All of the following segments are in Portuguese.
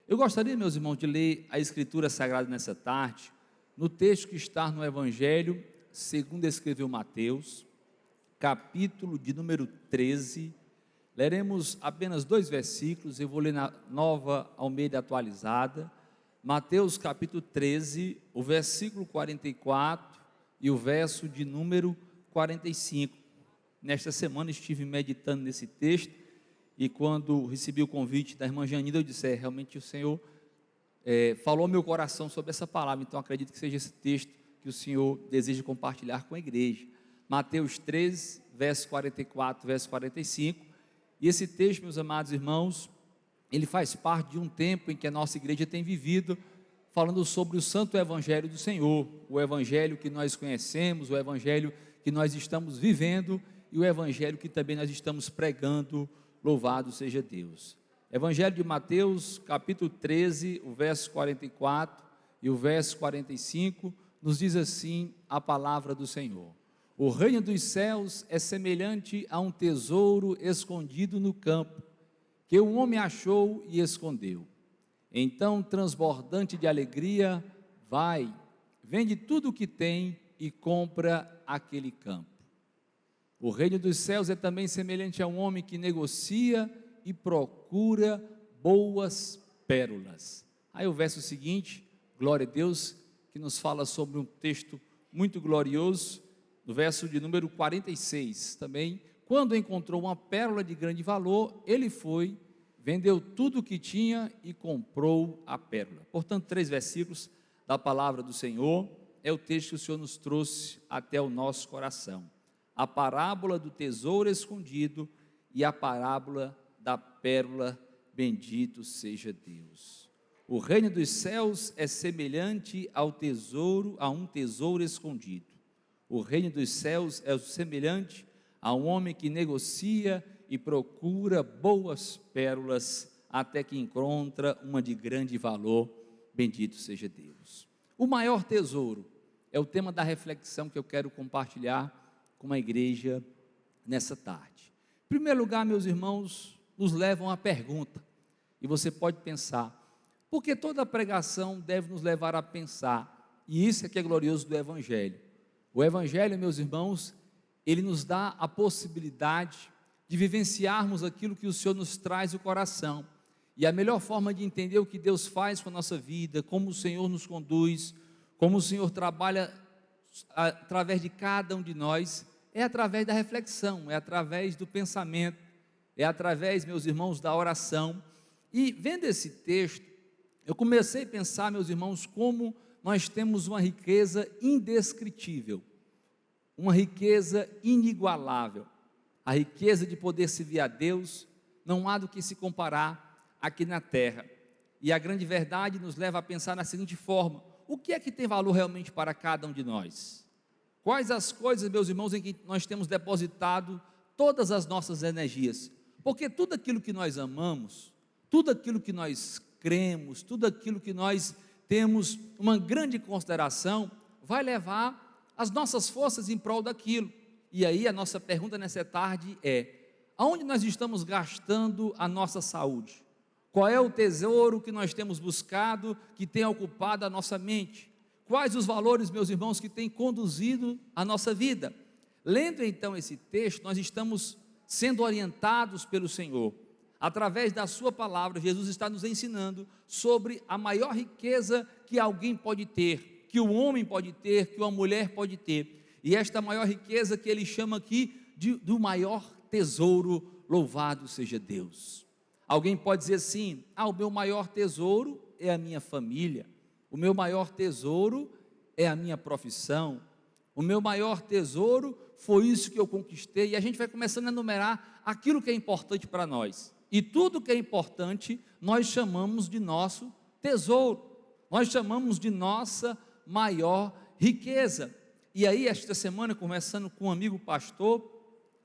Eu gostaria, meus irmãos, de ler a Escritura Sagrada nessa tarde, no texto que está no Evangelho, segundo escreveu Mateus, capítulo de número 13, leremos apenas 2 versículos, eu vou ler na Nova Almeida Atualizada, Mateus capítulo 13, o versículo 44 e o verso de número 45. Nesta semana estive meditando nesse texto, e quando recebi o convite da irmã Janina, eu disse, realmente o Senhor falou ao meu coração sobre essa palavra, então acredito que seja esse texto que o Senhor deseja compartilhar com a igreja. Mateus 13, verso 44, verso 45, e esse texto, meus amados irmãos, ele faz parte de um tempo em que a nossa igreja tem vivido, falando sobre o santo evangelho do Senhor, o evangelho que nós conhecemos, o evangelho que nós estamos vivendo, e o evangelho que também nós estamos pregando. Louvado seja Deus. Evangelho de Mateus, capítulo 13, o verso 44 e o verso 45, nos diz assim a palavra do Senhor: o reino dos céus é semelhante a um tesouro escondido no campo, que o homem achou e escondeu. Então, transbordante de alegria, vai, vende tudo o que tem e compra aquele campo. O reino dos céus é também semelhante a um homem que negocia e procura boas pérolas. Aí o verso seguinte, glória a Deus, que nos fala sobre um texto muito glorioso, no verso de número 46, também, quando encontrou uma pérola de grande valor, ele foi, vendeu tudo o que tinha e comprou a pérola. Portanto, 3 versículos da palavra do Senhor, é o texto que o Senhor nos trouxe até o nosso coração. A parábola do tesouro escondido e a parábola da pérola, bendito seja Deus. O reino dos céus é semelhante a um tesouro escondido. O reino dos céus é semelhante a um homem que negocia e procura boas pérolas até que encontra uma de grande valor, bendito seja Deus. O maior tesouro é o tema da reflexão que eu quero compartilhar com a igreja nessa tarde. Em primeiro lugar, meus irmãos, nos levam à pergunta, e você pode pensar, porque toda pregação deve nos levar a pensar, e isso é que é glorioso do Evangelho. O Evangelho, meus irmãos, ele nos dá a possibilidade de vivenciarmos aquilo que o Senhor nos traz no coração, e a melhor forma de entender o que Deus faz com a nossa vida, como o Senhor nos conduz, como o Senhor trabalha através de cada um de nós, é através da reflexão, é através do pensamento, é através, meus irmãos, da oração. E vendo esse texto, eu comecei a pensar, meus irmãos, como nós temos uma riqueza indescritível, uma riqueza inigualável, a riqueza de poder servir a Deus, não há do que se comparar aqui na terra. E a grande verdade nos leva a pensar na seguinte forma: o que é que tem valor realmente para cada um de nós? Quais as coisas, meus irmãos, em que nós temos depositado todas as nossas energias? Porque tudo aquilo que nós amamos, tudo aquilo que nós cremos, tudo aquilo que nós temos uma grande consideração, vai levar as nossas forças em prol daquilo. E aí a nossa pergunta nessa tarde é: aonde nós estamos gastando a nossa saúde? Qual é o tesouro que nós temos buscado, que tem ocupado a nossa mente? Quais os valores, meus irmãos, que têm conduzido a nossa vida? Lendo então esse texto, nós estamos sendo orientados pelo Senhor. Através da sua palavra, Jesus está nos ensinando sobre a maior riqueza que alguém pode ter, que o homem pode ter, que uma mulher pode ter. E esta maior riqueza que ele chama aqui do maior tesouro, louvado seja Deus. Alguém pode dizer assim: o meu maior tesouro é a minha família, o meu maior tesouro é a minha profissão, o meu maior tesouro foi isso que eu conquistei, e a gente vai começando a enumerar aquilo que é importante para nós, e tudo que é importante nós chamamos de nosso tesouro, nós chamamos de nossa maior riqueza. E aí esta semana, conversando com um amigo pastor,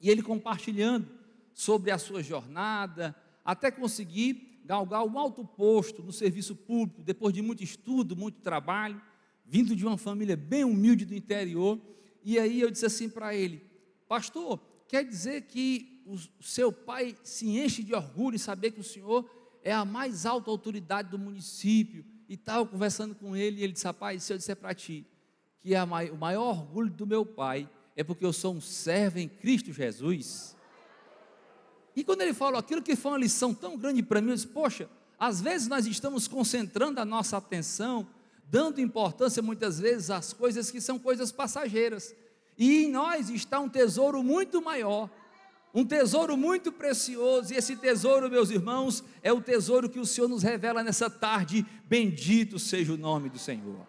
e ele compartilhando sobre a sua jornada, até conseguir galgar um alto posto no serviço público, depois de muito estudo, muito trabalho, vindo de uma família bem humilde do interior. E aí eu disse assim para ele: pastor, quer dizer que o seu pai se enche de orgulho em saber que o senhor é a mais alta autoridade do município, e tal, conversando com ele, e ele disse: rapaz, se eu disser para ti, que o maior orgulho do meu pai, é porque eu sou um servo em Cristo Jesus. E quando ele falou aquilo, que foi uma lição tão grande para mim, eu disse: poxa, às vezes nós estamos concentrando a nossa atenção, dando importância muitas vezes às coisas que são coisas passageiras, e em nós está um tesouro muito maior, um tesouro muito precioso, e esse tesouro, meus irmãos, é o tesouro que o Senhor nos revela nessa tarde. Bendito seja o nome do Senhor.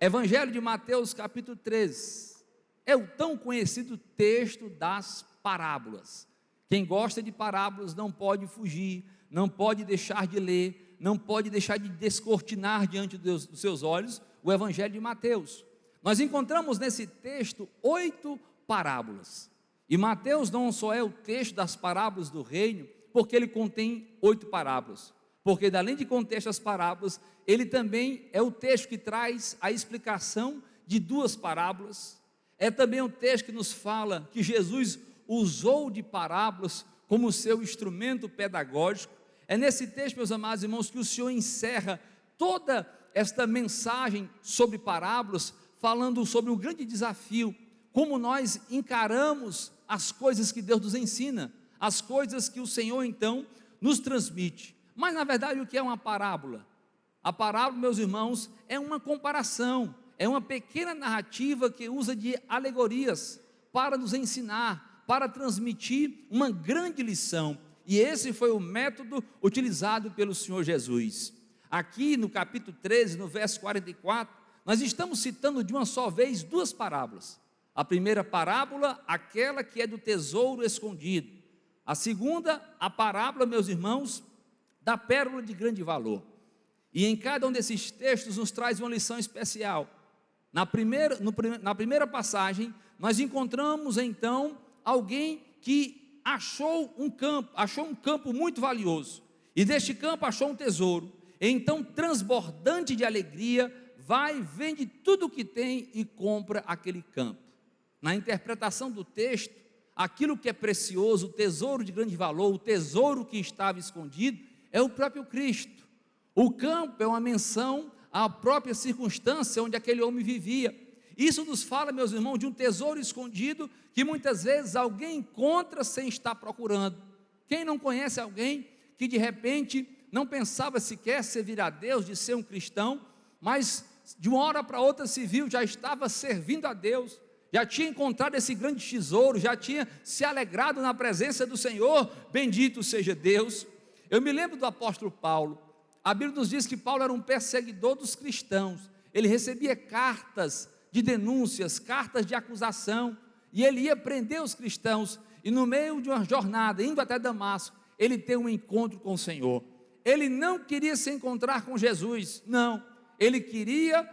Evangelho de Mateus capítulo 13, é o tão conhecido texto das parábolas. Quem gosta de parábolas não pode fugir, não pode deixar de ler, não pode deixar de descortinar diante dos seus olhos o Evangelho de Mateus. Nós encontramos nesse texto 8 parábolas, e Mateus não só é o texto das parábolas do reino, porque ele contém 8 parábolas, porque além de conter as parábolas, ele também é o texto que traz a explicação de 2 parábolas, é também um texto que nos fala que Jesus usou de parábolas como seu instrumento pedagógico. É nesse texto, meus amados irmãos, que o Senhor encerra toda esta mensagem sobre parábolas, falando sobre o grande desafio, como nós encaramos as coisas que Deus nos ensina, as coisas que o Senhor então nos transmite. Mas na verdade, o que é uma parábola? A parábola, meus irmãos, é uma comparação, é uma pequena narrativa que usa de alegorias para nos ensinar, para transmitir uma grande lição. E esse foi o método utilizado pelo Senhor Jesus. Aqui no capítulo 13, no verso 44, nós estamos citando de uma só vez 2 parábolas. A primeira parábola, aquela que é do tesouro escondido. A segunda, a parábola, meus irmãos, da pérola de grande valor. E em cada um desses textos nos traz uma lição especial. Na primeira passagem, nós encontramos então alguém que achou um campo muito valioso, e deste campo achou um tesouro. Então, transbordante de alegria, vai, vende tudo o que tem e compra aquele campo. Na interpretação do texto, aquilo que é precioso, o tesouro de grande valor, o tesouro que estava escondido, é o próprio Cristo. O campo é uma menção à própria circunstância onde aquele homem vivia. Isso nos fala, meus irmãos, de um tesouro escondido que muitas vezes alguém encontra sem estar procurando. Quem não conhece alguém que de repente não pensava sequer servir a Deus, de ser um cristão, mas de uma hora para outra se viu, já estava servindo a Deus, já tinha encontrado esse grande tesouro, já tinha se alegrado na presença do Senhor. Bendito seja Deus. Eu me lembro do apóstolo Paulo. A Bíblia nos diz que Paulo era um perseguidor dos cristãos. Ele recebia cartas de denúncias, cartas de acusação, e ele ia prender os cristãos, e no meio de uma jornada, indo até Damasco, ele tem um encontro com o Senhor. Ele não queria se encontrar com Jesus, não, ele queria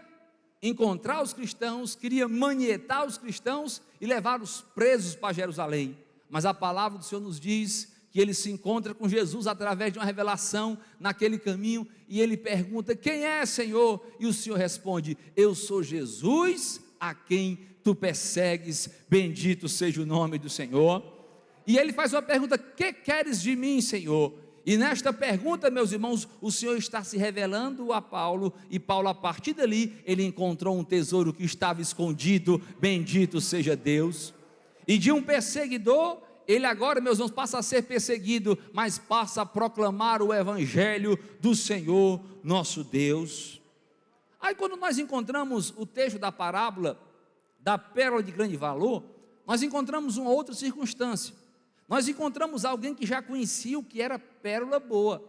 encontrar os cristãos, queria manietar os cristãos e levar os presos para Jerusalém. Mas a palavra do Senhor nos diz que ele se encontra com Jesus através de uma revelação naquele caminho, e ele pergunta: quem é, Senhor? E o Senhor responde: eu sou Jesus a quem tu persegues. Bendito seja o nome do Senhor. E ele faz uma pergunta: que queres de mim, Senhor? E nesta pergunta, meus irmãos, o Senhor está se revelando a Paulo, e Paulo, a partir dali, ele encontrou um tesouro que estava escondido. Bendito seja Deus. E de um perseguidor, ele agora, meus irmãos, passa a ser perseguido, mas passa a proclamar o Evangelho do Senhor nosso Deus. Aí quando nós encontramos o texto da parábola da pérola de grande valor, nós encontramos uma outra circunstância. Nós encontramos alguém que já conhecia o que era pérola boa,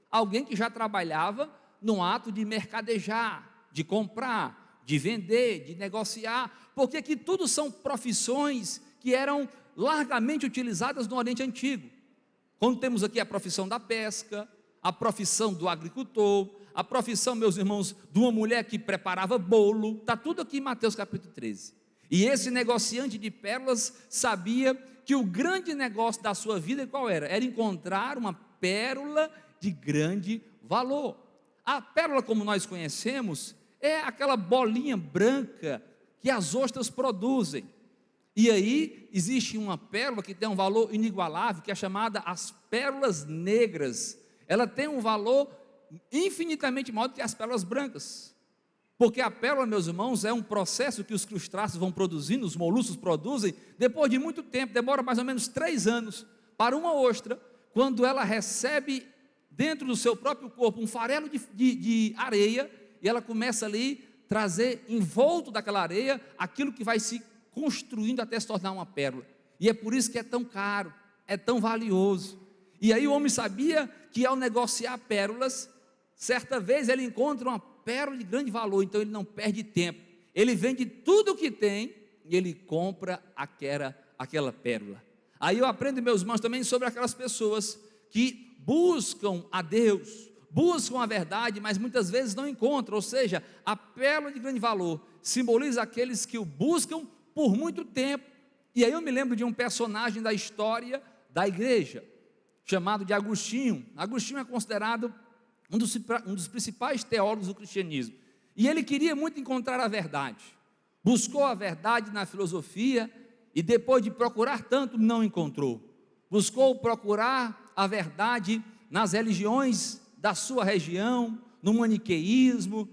alguém que já trabalhava no ato de mercadejar, de comprar, de vender, de negociar, porque aqui tudo são profissões que eram largamente utilizadas no Oriente Antigo. Quando temos aqui a profissão da pesca, a profissão do agricultor, a profissão, meus irmãos, de uma mulher que preparava bolo, está tudo aqui em Mateus capítulo 13. E esse negociante de pérolas sabia que o grande negócio da sua vida qual era? Era encontrar uma pérola de grande valor. A pérola, como nós conhecemos, é aquela bolinha branca que as ostras produzem. E aí existe uma pérola que tem um valor inigualável, que é chamada as pérolas negras. ela tem um valor infinitamente maior do que as pérolas brancas. Porque a pérola, meus irmãos, é um processo que os crustáceos vão produzindo, os moluscos produzem, depois de muito tempo, demora mais ou menos 3 anos, para uma ostra, quando ela recebe dentro do seu próprio corpo um farelo de areia, e ela começa ali trazer envolto daquela areia, aquilo que vai se construindo até se tornar uma pérola. E é por isso que é tão caro, é tão valioso. E aí o homem sabia que ao negociar pérolas, certa vez ele encontra uma pérola de grande valor, então ele não perde tempo, ele vende tudo o que tem e ele compra aquela pérola. Aí eu aprendo, meus irmãos, também sobre aquelas pessoas que buscam a Deus, buscam a verdade, mas muitas vezes não encontram. Ou seja, a pérola de grande valor simboliza aqueles que o buscam por muito tempo. E aí eu me lembro de um personagem da história da igreja, chamado de Agostinho. Agostinho é considerado um dos principais teólogos do cristianismo, e ele queria muito encontrar a verdade, buscou a verdade na filosofia, e depois de procurar tanto, não encontrou. Buscou procurar a verdade nas religiões da sua região, no maniqueísmo,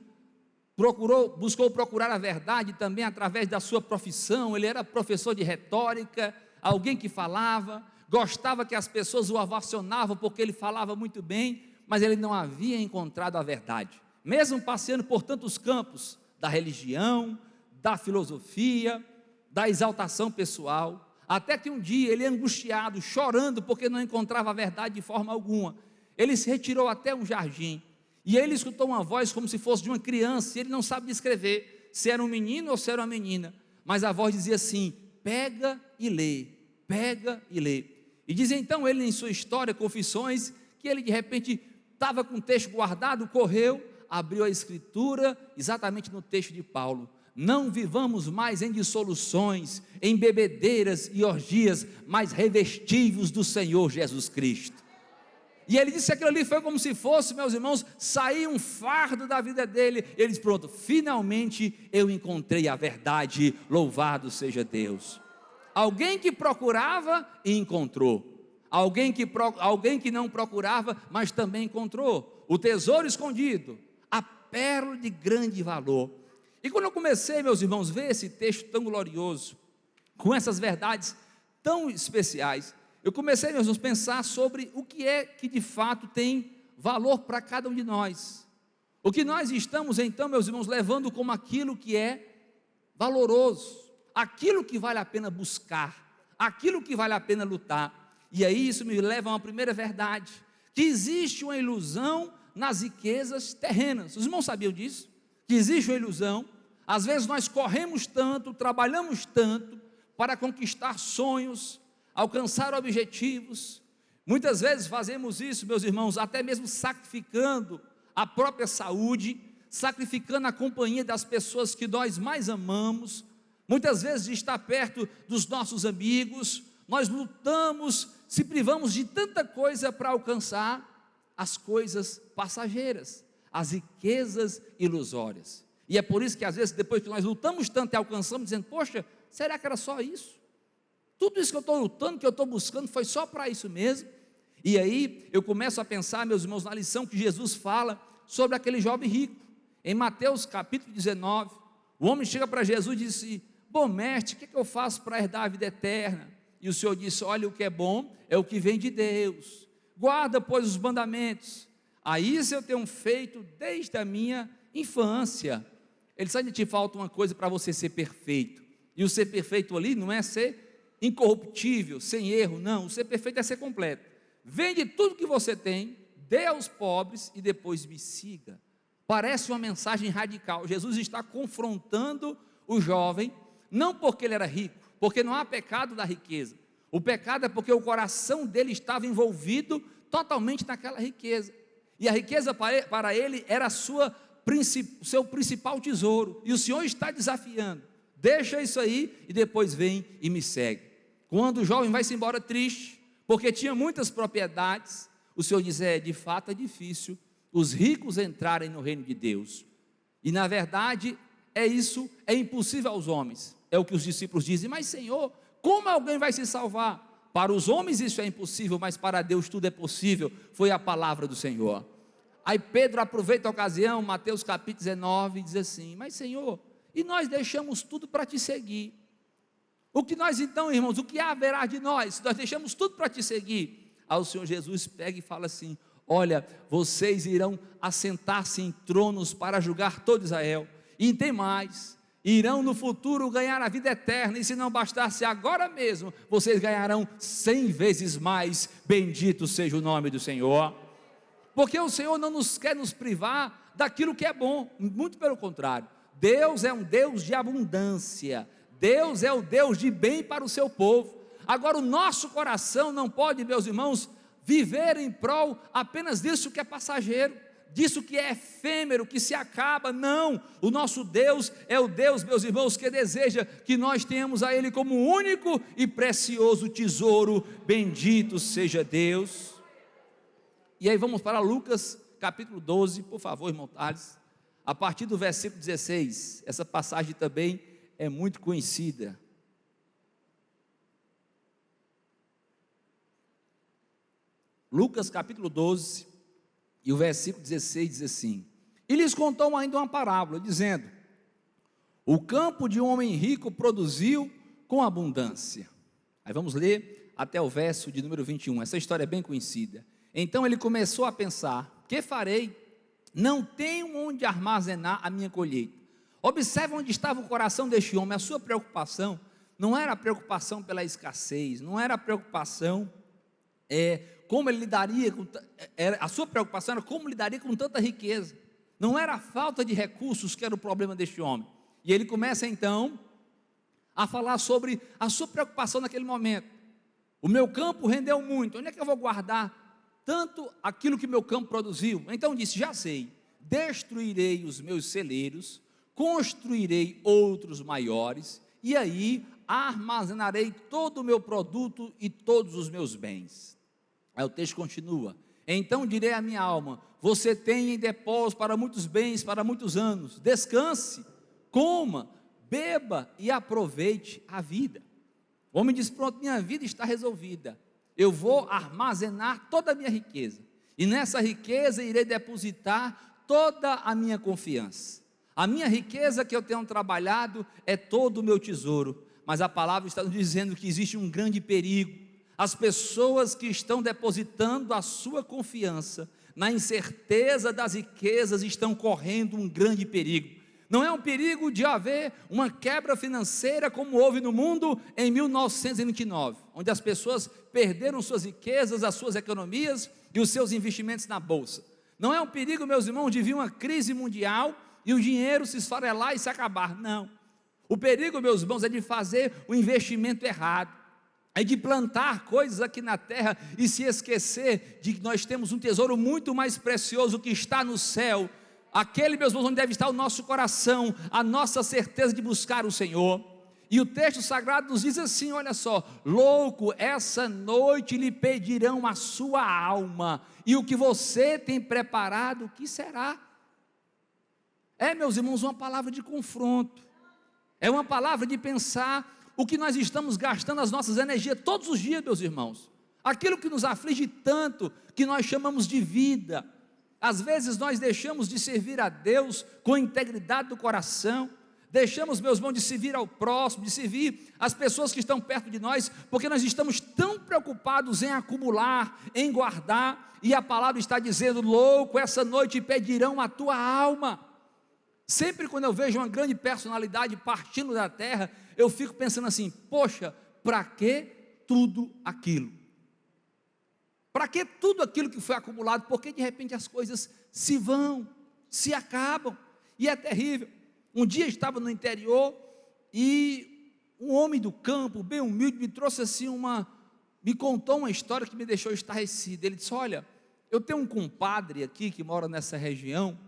buscou procurar a verdade também através da sua profissão. Ele era professor de retórica, alguém que falava, gostava que as pessoas o ovacionavam porque ele falava muito bem, mas ele não havia encontrado a verdade, mesmo passeando por tantos campos, da religião, da filosofia, da exaltação pessoal, até que um dia ele, angustiado, chorando porque não encontrava a verdade de forma alguma, ele se retirou até um jardim, e ele escutou uma voz como se fosse de uma criança, e ele não sabe descrever se era um menino ou se era uma menina, mas a voz dizia assim: pega e lê, pega e lê. E diz então ele em sua história, Confissões, que ele de repente estava com o texto guardado, correu, abriu a escritura, exatamente no texto de Paulo: não vivamos mais em dissoluções, em bebedeiras e orgias, mas revestivos do Senhor Jesus Cristo. E ele disse que aquilo ali foi como se fosse, meus irmãos, sair um fardo da vida dele. Ele disse: pronto, finalmente eu encontrei a verdade, louvado seja Deus. Alguém que procurava e encontrou. Alguém que não procurava, mas também encontrou o tesouro escondido, a pérola de grande valor. E quando eu comecei, meus irmãos, ver esse texto tão glorioso, com essas verdades tão especiais, eu comecei, meus irmãos, a pensar sobre o que é que de fato tem valor para cada um de nós. O que nós estamos então, meus irmãos, levando como aquilo que é valoroso, aquilo que vale a pena buscar, aquilo que vale a pena lutar. E aí isso me leva a uma primeira verdade, que existe uma ilusão nas riquezas terrenas. Os irmãos sabiam disso? Que existe uma ilusão. Às vezes nós corremos tanto, trabalhamos tanto para conquistar sonhos, alcançar objetivos. Muitas vezes fazemos isso, meus irmãos, até mesmo sacrificando a própria saúde, sacrificando a companhia das pessoas que nós mais amamos, muitas vezes de estar perto dos nossos amigos. Nós lutamos, se privamos de tanta coisa para alcançar as coisas passageiras, as riquezas ilusórias. E é por isso que às vezes, depois que nós lutamos tanto e alcançamos, dizendo: poxa, será que era só isso? Tudo isso que eu estou lutando, que eu estou buscando, foi só para isso mesmo? E aí eu começo a pensar, meus irmãos, na lição que Jesus fala sobre aquele jovem rico. Em Mateus capítulo 19, o homem chega para Jesus e disse: bom mestre, o que eu faço para herdar a vida eterna? E o Senhor disse: olha, o que é bom é o que vem de Deus, guarda pois os mandamentos. Aí isso eu tenho feito desde a minha infância. Ele sabe que te falta uma coisa para você ser perfeito, e o ser perfeito ali não é ser incorruptível, sem erro, não. O ser perfeito é ser completo. Vende tudo que você tem, dê aos pobres e depois me siga. Parece uma mensagem radical. Jesus está confrontando o jovem, não porque ele era rico, porque não há pecado da riqueza. O pecado é porque o coração dele estava envolvido totalmente naquela riqueza, e a riqueza para ele era o seu principal tesouro. E o Senhor está desafiando: deixa isso aí e depois vem e me segue. Quando o jovem vai-se embora triste, porque tinha muitas propriedades, o Senhor diz: de fato é difícil os ricos entrarem no reino de Deus. E na verdade é impossível aos homens, é o que os discípulos dizem: mas Senhor, como alguém vai se salvar? Para os homens isso é impossível, mas para Deus tudo é possível. Foi a palavra do Senhor. Aí Pedro aproveita a ocasião, Mateus capítulo 19, e diz assim: mas Senhor, e nós deixamos tudo para te seguir. O que nós então, irmãos, o que haverá de nós, se nós deixamos tudo para te seguir? Aí o Senhor Jesus pega e fala assim: olha, vocês irão assentar-se em tronos para julgar todo Israel, e tem mais, irão no futuro ganhar a vida eterna, e se não bastasse agora mesmo, vocês ganharão 100 vezes mais. Bendito seja o nome do Senhor, porque o Senhor não nos quer nos privar daquilo que é bom, muito pelo contrário. Deus é um Deus de abundância, Deus é o Deus de bem para o seu povo. Agora o nosso coração não pode, meus irmãos, viver em prol apenas disso que é passageiro, disso que é efêmero, que se acaba. Não, o nosso Deus é o Deus, meus irmãos, que deseja que nós tenhamos a Ele como único e precioso tesouro. Bendito seja Deus. E aí vamos para Lucas capítulo 12, por favor, irmão Thales, a partir do versículo 16, essa passagem também é muito conhecida. Lucas capítulo 12, e o versículo 16 diz assim: e lhes contou ainda uma parábola, dizendo: o campo de um homem rico produziu com abundância. Aí vamos ler até o verso de número 21, essa história é bem conhecida. Então ele começou a pensar: que farei? Não tenho onde armazenar a minha colheita. Observe onde estava o coração deste homem. A sua preocupação não era a preocupação pela escassez, não era a preocupação como ele lidaria com, a sua preocupação era como lidaria com tanta riqueza. Não era a falta de recursos que era o problema deste homem. E ele começa então a falar sobre a sua preocupação naquele momento. O meu campo rendeu muito, onde é que eu vou guardar tanto aquilo que meu campo produziu? Então disse: já sei, destruirei os meus celeiros, construirei outros maiores, e aí armazenarei todo o meu produto e todos os meus bens. Aí o texto continua: então direi à minha alma: você tem em depósito para muitos bens, para muitos anos, descanse, coma, beba e aproveite a vida. O homem diz: pronto, minha vida está resolvida, eu vou armazenar toda a minha riqueza, e nessa riqueza irei depositar toda a minha confiança. A minha riqueza que eu tenho trabalhado é todo o meu tesouro. Mas a palavra está nos dizendo que existe um grande perigo. As pessoas que estão depositando a sua confiança na incerteza das riquezas estão correndo um grande perigo. Não é um perigo de haver uma quebra financeira como houve no mundo em 1929, onde as pessoas perderam suas riquezas, as suas economias e os seus investimentos na bolsa. Não é um perigo, meus irmãos, de vir uma crise mundial e o dinheiro se esfarelar e se acabar. Não. O perigo, meus irmãos, é de fazer o investimento errado, é de plantar coisas aqui na terra e se esquecer de que nós temos um tesouro muito mais precioso que está no céu. Aquele, meus irmãos, onde deve estar o nosso coração, a nossa certeza de buscar o Senhor. E o texto sagrado nos diz assim, olha só: louco, essa noite lhe pedirão a sua alma, e o que você tem preparado, o que será? É, meus irmãos, uma palavra de confronto, é uma palavra de pensar o que nós estamos gastando as nossas energias todos os dias, meus irmãos, aquilo que nos aflige tanto, que nós chamamos de vida. Às vezes nós deixamos de servir a Deus com integridade do coração, deixamos, meus irmãos, de servir ao próximo, de servir as pessoas que estão perto de nós, porque nós estamos tão preocupados em acumular, em guardar, e a palavra está dizendo: louco, essa noite pedirão a tua alma. Sempre quando eu vejo uma grande personalidade partindo da terra, eu fico pensando assim: poxa, para que tudo aquilo? Para que tudo aquilo que foi acumulado? Porque de repente as coisas se vão, se acabam, e é terrível. Um dia eu estava no interior e um homem do campo, bem humilde, me trouxe assim me contou uma história que me deixou estarrecido. Ele disse: olha, eu tenho um compadre aqui que mora nessa região,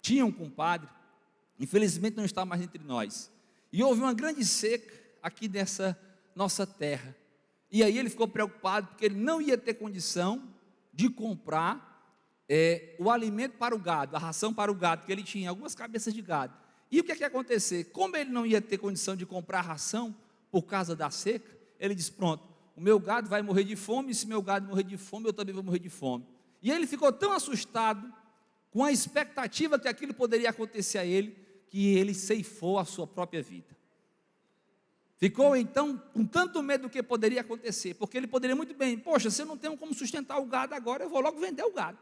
tinha um compadre, infelizmente não está mais entre nós, e houve uma grande seca aqui nessa nossa terra, e aí ele ficou preocupado, porque ele não ia ter condição de comprar o alimento para o gado, a ração para o gado, que ele tinha algumas cabeças de gado. E o que é que ia acontecer? Como ele não ia ter condição de comprar a ração por causa da seca, ele disse: pronto, o meu gado vai morrer de fome, e se meu gado morrer de fome, eu também vou morrer de fome. E ele ficou tão assustado com a expectativa que aquilo poderia acontecer a ele, que ele ceifou a sua própria vida. Ficou então com tanto medo do que poderia acontecer, porque ele poderia muito bem, poxa, se eu não tenho como sustentar o gado agora, eu vou logo vender o gado.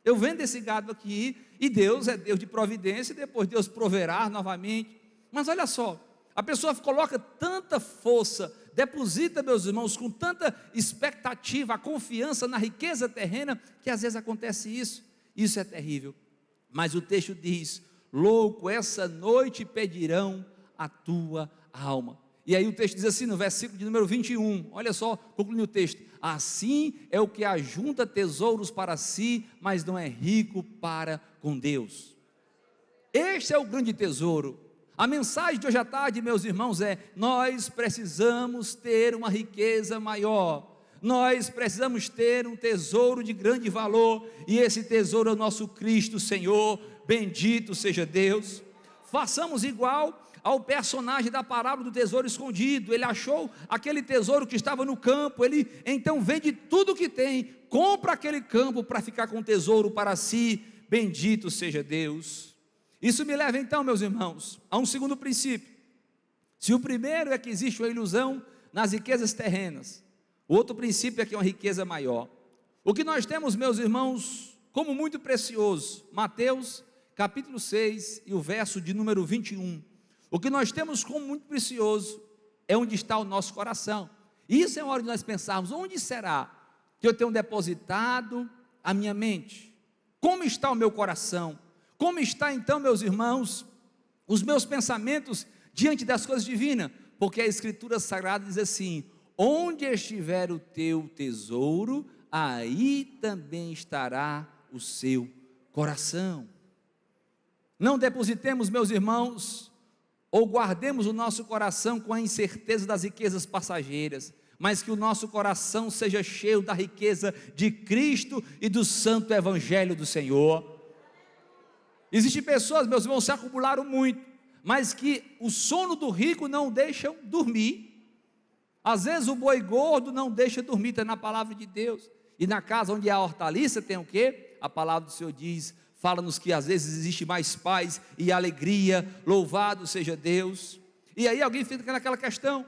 Eu vendo esse gado aqui, e Deus é Deus de providência, e depois Deus proverá novamente. Mas olha só, a pessoa coloca tanta força, deposita, meus irmãos, com tanta expectativa, a confiança na riqueza terrena, que às vezes acontece isso. Isso é terrível. Mas o texto diz: louco, essa noite pedirão a tua alma. E aí o texto diz assim, no versículo de número 21, olha só, concluindo o texto: assim é o que ajunta tesouros para si, mas não é rico para com Deus. Este é o grande tesouro. A mensagem de hoje à tarde, meus irmãos, é: nós precisamos ter uma riqueza maior, nós precisamos ter um tesouro de grande valor, e esse tesouro é o nosso Cristo Senhor, bendito seja Deus. Façamos igual ao personagem da parábola do tesouro escondido. Ele achou aquele tesouro que estava no campo, ele então vende tudo o que tem, compra aquele campo para ficar com o tesouro para si, bendito seja Deus. Isso me leva então, meus irmãos, a um segundo princípio. Se o primeiro é que existe uma ilusão nas riquezas terrenas, o outro princípio é que é uma riqueza maior. O que nós temos, meus irmãos, como muito precioso, Mateus capítulo 6 e o verso de número 21, o que nós temos como muito precioso é onde está o nosso coração. Isso é uma hora de nós pensarmos: onde será que eu tenho depositado a minha mente? Como está o meu coração? Como está então, meus irmãos, os meus pensamentos diante das coisas divinas? Porque a Escritura Sagrada diz assim: onde estiver o teu tesouro, aí também estará o seu coração. Não depositemos, meus irmãos, ou guardemos o nosso coração com a incerteza das riquezas passageiras, mas que o nosso coração seja cheio da riqueza de Cristo e do santo evangelho do Senhor. Existem pessoas, meus irmãos, que se acumularam muito, mas que o sono do rico não deixam dormir. Às vezes o boi gordo não deixa dormir, está na palavra de Deus. E na casa onde há hortaliça tem o quê? A palavra do Senhor diz, fala-nos que às vezes existe mais paz e alegria, louvado seja Deus. E aí alguém fica naquela questão,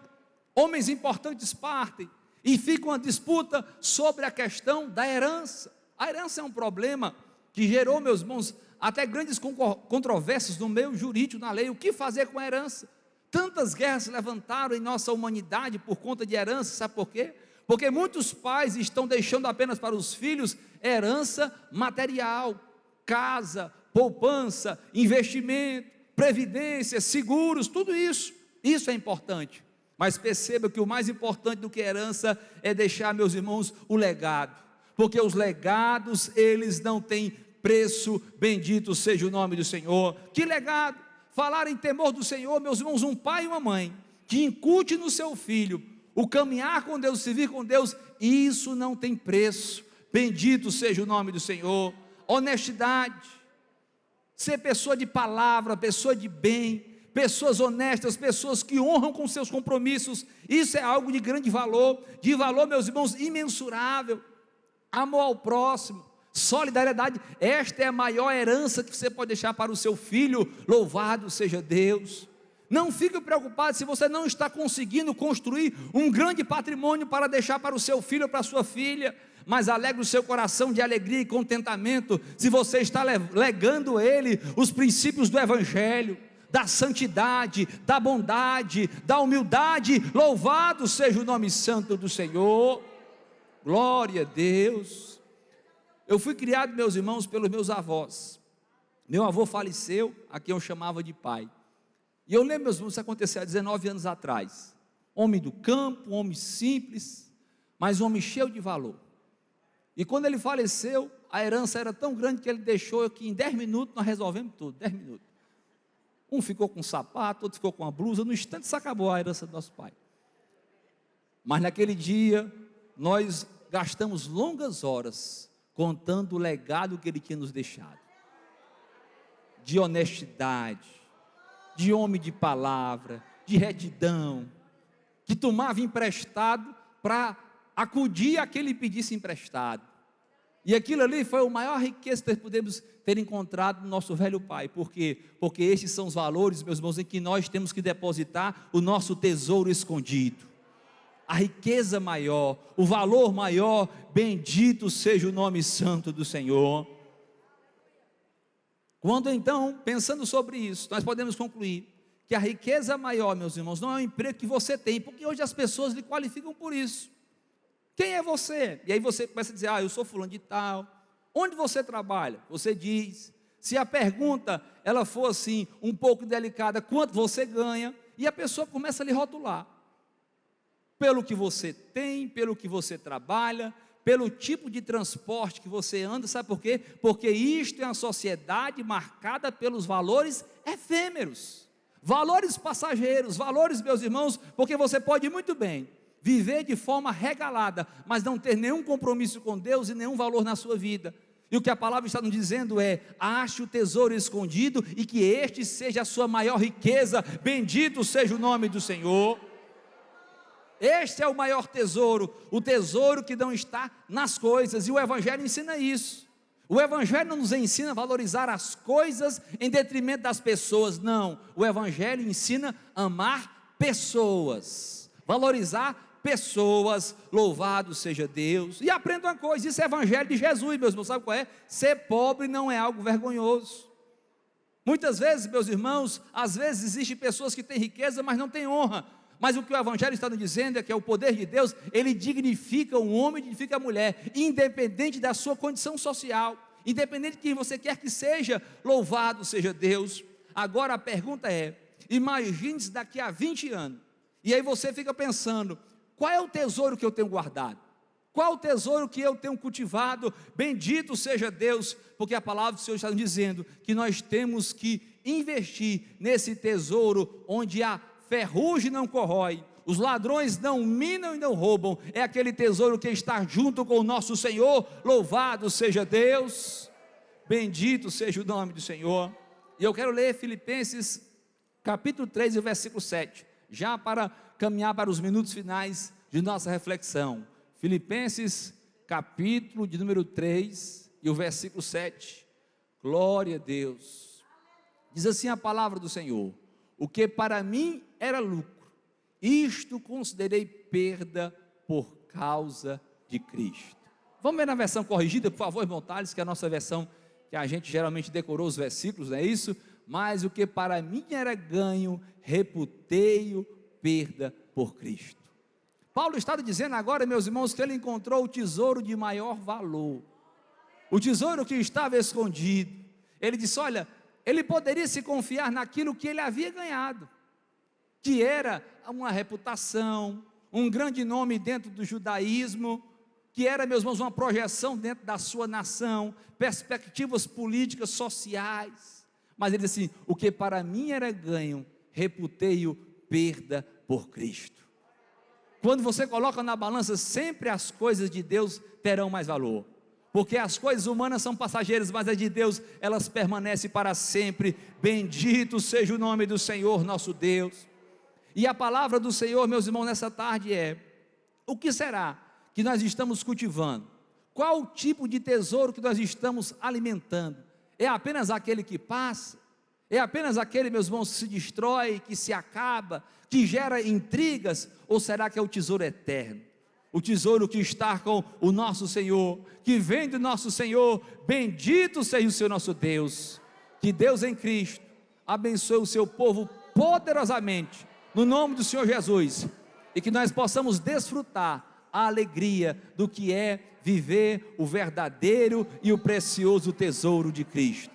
homens importantes partem, e fica uma disputa sobre a questão da herança. A herança é um problema que gerou, meus irmãos, até grandes controvérsias no meio jurídico, na lei. O que fazer com a herança? Tantas guerras se levantaram em nossa humanidade por conta de herança, sabe por quê? Porque muitos pais estão deixando apenas para os filhos herança material, casa, poupança, investimento, previdência, seguros, tudo isso. Isso é importante. Mas perceba que o mais importante do que herança é deixar, meus irmãos, o legado. Porque os legados, eles não têm preço, bendito seja o nome do Senhor. Que legado? Falar em temor do Senhor, meus irmãos, um pai e uma mãe que incute no seu filho o caminhar com Deus, servir com Deus, isso não tem preço, bendito seja o nome do Senhor. Honestidade, ser pessoa de palavra, pessoa de bem, pessoas honestas, pessoas que honram com seus compromissos, isso é algo de grande valor, meus irmãos, imensurável. Amor ao próximo, solidariedade, esta é a maior herança que você pode deixar para o seu filho, louvado seja Deus. Não fique preocupado se você não está conseguindo construir um grande patrimônio para deixar para o seu filho ou para a sua filha, mas alegre o seu coração de alegria e contentamento, se você está legando a ele os princípios do Evangelho, da santidade, da bondade, da humildade, louvado seja o nome santo do Senhor, glória a Deus. Eu fui criado, meus irmãos, pelos meus avós. Meu avô faleceu, a quem eu chamava de pai. E eu lembro, meus irmãos, isso aconteceu há 19 anos atrás. Homem do campo, homem simples, mas homem cheio de valor. E quando ele faleceu, a herança era tão grande que ele deixou que em 10 minutos nós resolvemos tudo, 10 minutos. Um ficou com um sapato, outro ficou com uma blusa, no instante se acabou a herança do nosso pai. Mas naquele dia, nós gastamos longas horas contando o legado que ele tinha nos deixado. De honestidade, de homem de palavra, de retidão, que tomava emprestado para acudir a quem lhe pedisse emprestado. E aquilo ali foi a maior riqueza que nós podemos ter encontrado no nosso velho pai. Por quê? Porque estes são os valores, meus irmãos, em que nós temos que depositar o nosso tesouro escondido. A riqueza maior, o valor maior, bendito seja o nome santo do Senhor. Quando então, pensando sobre isso, nós podemos concluir que a riqueza maior, meus irmãos, não é o emprego que você tem, porque hoje as pessoas lhe qualificam por isso. Quem é você? E aí você começa a dizer, eu sou fulano de tal. Onde você trabalha? Você diz. Se a pergunta, ela for assim, um pouco delicada, quanto você ganha? E a pessoa começa a lhe rotular. Pelo que você tem, pelo que você trabalha, pelo tipo de transporte que você anda, sabe por quê? Porque isto é uma sociedade marcada pelos valores efêmeros, valores passageiros, valores, meus irmãos, porque você pode muito bem viver de forma regalada, mas não ter nenhum compromisso com Deus e nenhum valor na sua vida. E o que a palavra está nos dizendo é: ache o tesouro escondido e que este seja a sua maior riqueza, bendito seja o nome do Senhor. Este é o maior tesouro, o tesouro que não está nas coisas, e o Evangelho ensina isso. O Evangelho não nos ensina a valorizar as coisas em detrimento das pessoas, não. O Evangelho ensina a amar pessoas, valorizar pessoas, louvado seja Deus. E aprenda uma coisa, isso é Evangelho de Jesus, meus irmãos, sabe qual é? Ser pobre não é algo vergonhoso. Muitas vezes, meus irmãos, às vezes existem pessoas que têm riqueza, mas não têm honra. Mas o que o Evangelho está nos dizendo é que é o poder de Deus, ele dignifica o homem, dignifica a mulher, independente da sua condição social, independente de quem você quer que seja, louvado seja Deus. Agora a pergunta é, imagine-se daqui a 20 anos, e aí você fica pensando, qual é o tesouro que eu tenho guardado? Qual o tesouro que eu tenho cultivado? Bendito seja Deus, porque a palavra do Senhor está nos dizendo que nós temos que investir nesse tesouro onde a ferrugem não corrói, os ladrões não minam e não roubam, é aquele tesouro que está junto com o nosso Senhor, louvado seja Deus, bendito seja o nome do Senhor. E eu quero ler Filipenses capítulo 3 e o versículo 7, já para caminhar para os minutos finais de nossa reflexão. Filipenses capítulo de número 3 e o versículo 7, glória a Deus. Diz assim a palavra do Senhor: o que para mim era lucro, isto considerei perda por causa de Cristo. Vamos ver na versão corrigida, por favor, irmão Thales, que é a nossa versão, que a gente geralmente decorou os versículos, não é isso? Mas o que para mim era ganho, reputei-o perda por Cristo. Paulo está dizendo agora, meus irmãos, que ele encontrou o tesouro de maior valor, o tesouro que estava escondido. Ele disse, olha, ele poderia se confiar naquilo que ele havia ganhado, que era uma reputação, um grande nome dentro do judaísmo, que era, meus irmãos, uma projeção dentro da sua nação, perspectivas políticas, sociais. Mas ele disse assim, o que para mim era ganho, reputei-o perda por Cristo. Quando você coloca na balança, sempre as coisas de Deus terão mais valor, porque as coisas humanas são passageiras, mas as de Deus, elas permanecem para sempre. Bendito seja o nome do Senhor nosso Deus. E a palavra do Senhor, meus irmãos, nessa tarde é: o que será que nós estamos cultivando? Qual o tipo de tesouro que nós estamos alimentando? É apenas aquele que passa? É apenas aquele, meus irmãos, que se destrói, que se acaba, que gera intrigas? Ou será que é o tesouro eterno? O tesouro que está com o nosso Senhor, que vem do nosso Senhor. Bendito seja o Senhor nosso Deus. Que Deus em Cristo abençoe o seu povo poderosamente, no nome do Senhor Jesus, e que nós possamos desfrutar a alegria do que é viver o verdadeiro e o precioso tesouro de Cristo.